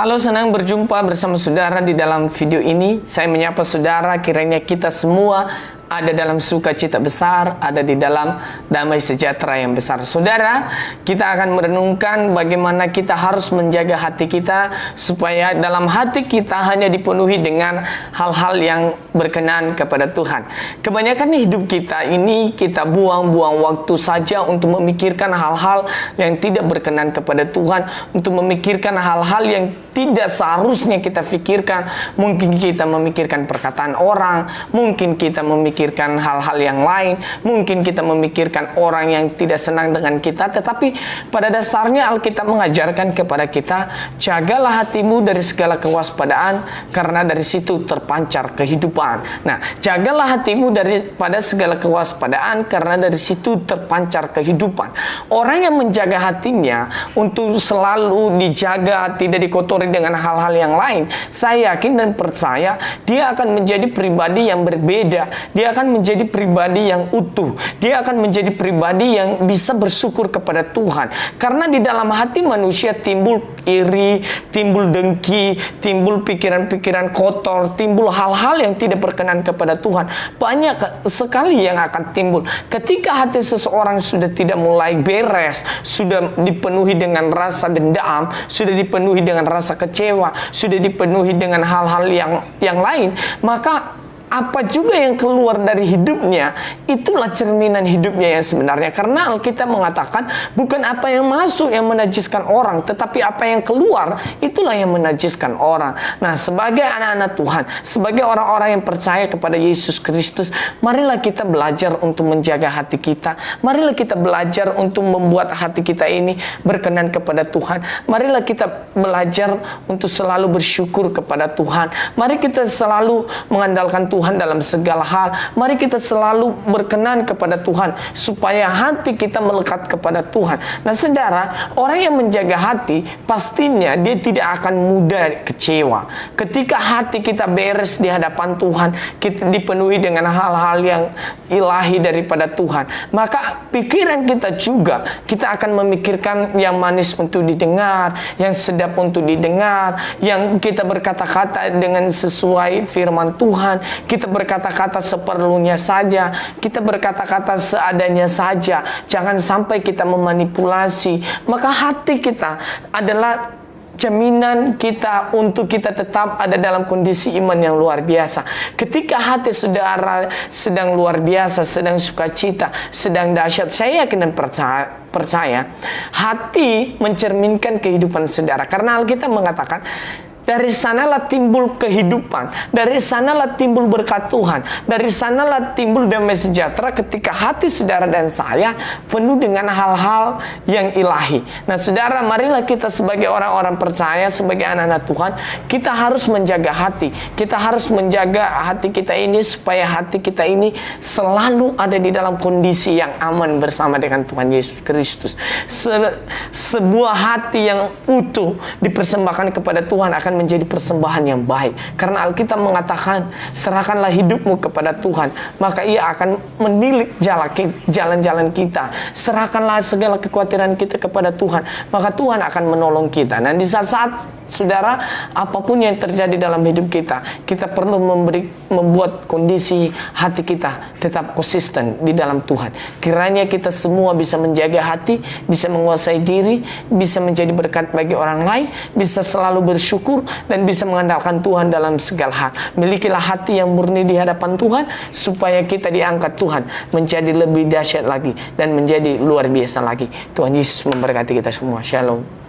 Halo, senang berjumpa bersama saudara di dalam video ini. Saya menyapa saudara, kiranya kita semua ada dalam sukacita besar, ada di dalam damai sejahtera yang besar. Saudara, kita akan merenungkan bagaimana kita harus menjaga hati kita, supaya dalam hati kita hanya dipenuhi dengan hal-hal yang berkenan kepada Tuhan. Kebanyakan hidup kita ini kita buang-buang waktu saja untuk memikirkan hal-hal yang tidak berkenan kepada Tuhan, untuk memikirkan hal-hal yang tidak seharusnya kita pikirkan. Mungkin kita memikirkan perkataan orang, mungkin kita memikirkan hal-hal yang lain, mungkin kita memikirkan orang yang tidak senang dengan kita. Tetapi pada dasarnya Alkitab mengajarkan kepada kita, jagalah hatimu dari segala kewaspadaan, karena dari situ terpancar kehidupan. Nah, jagalah hatimu daripada segala kewaspadaan, karena dari situ terpancar kehidupan. Orang yang menjaga hatinya untuk selalu dijaga, tidak dikotori dengan hal-hal yang lain, saya yakin dan percaya dia akan menjadi pribadi yang berbeda. Dia akan menjadi pribadi yang utuh. Dia akan menjadi pribadi yang bisa bersyukur kepada Tuhan. Karena di dalam hati manusia timbul iri, timbul dengki, timbul pikiran-pikiran kotor, timbul hal-hal yang tidak berkenan kepada Tuhan. Banyak sekali yang akan timbul ketika hati seseorang sudah tidak mulai beres, sudah dipenuhi dengan rasa dendam, sudah dipenuhi dengan rasa kecewa, sudah dipenuhi dengan hal-hal yang lain, maka apa juga yang keluar dari hidupnya, itulah cerminan hidupnya yang sebenarnya. Karena Alkitab mengatakan, bukan apa yang masuk yang menajiskan orang, tetapi apa yang keluar, itulah yang menajiskan orang. Nah, sebagai anak-anak Tuhan, sebagai orang-orang yang percaya kepada Yesus Kristus, marilah kita belajar untuk menjaga hati kita. Marilah kita belajar untuk membuat hati kita ini berkenan kepada Tuhan. Marilah kita belajar untuk selalu bersyukur kepada Tuhan. Mari kita selalu mengandalkan Tuhan dalam segala hal. Mari kita selalu berkenan kepada Tuhan, supaya hati kita melekat kepada Tuhan. Nah, saudara, orang yang menjaga hati, pastinya dia tidak akan mudah kecewa. Ketika hati kita beres di hadapan Tuhan, kita dipenuhi dengan hal-hal yang ilahi daripada Tuhan, maka pikiran kita juga, kita akan memikirkan yang manis untuk didengar, yang sedap untuk didengar, yang kita berkata-kata dengan sesuai firman Tuhan. Kita berkata-kata seperlunya saja, kita berkata-kata seadanya saja. Jangan sampai kita memanipulasi. Maka hati kita adalah jaminan kita untuk kita tetap ada dalam kondisi iman yang luar biasa. Ketika hati saudara sedang luar biasa, sedang sukacita, sedang dahsyat, saya yakin dan percaya hati mencerminkan kehidupan saudara. Karena Alkitab mengatakan, dari sanalah timbul kehidupan, dari sanalah timbul berkat Tuhan, dari sanalah timbul damai sejahtera ketika hati saudara dan saya penuh dengan hal-hal yang ilahi. Nah, saudara, marilah kita sebagai orang-orang percaya, sebagai anak-anak Tuhan, kita harus menjaga hati. Kita harus menjaga hati kita ini, supaya hati kita ini selalu ada di dalam kondisi yang aman bersama dengan Tuhan Yesus Kristus. Sebuah hati yang utuh dipersembahkan kepada Tuhan akan menjadi persembahan yang baik. Karena Alkitab mengatakan, serahkanlah hidupmu kepada Tuhan, maka Ia akan menilik jalan-jalan kita. Serahkanlah segala kekhawatiran kita kepada Tuhan, maka Tuhan akan menolong kita. Nah, di saat-saat saudara, apapun yang terjadi dalam hidup kita, kita perlu membuat kondisi hati kita tetap konsisten di dalam Tuhan. Kiranya kita semua bisa menjaga hati, bisa menguasai diri, bisa menjadi berkat bagi orang lain, bisa selalu bersyukur, dan bisa mengandalkan Tuhan dalam segala hal. Milikilah hati yang murni di hadapan Tuhan, supaya kita diangkat Tuhan menjadi lebih dahsyat lagi dan menjadi luar biasa lagi. Tuhan Yesus memberkati kita semua. Shalom.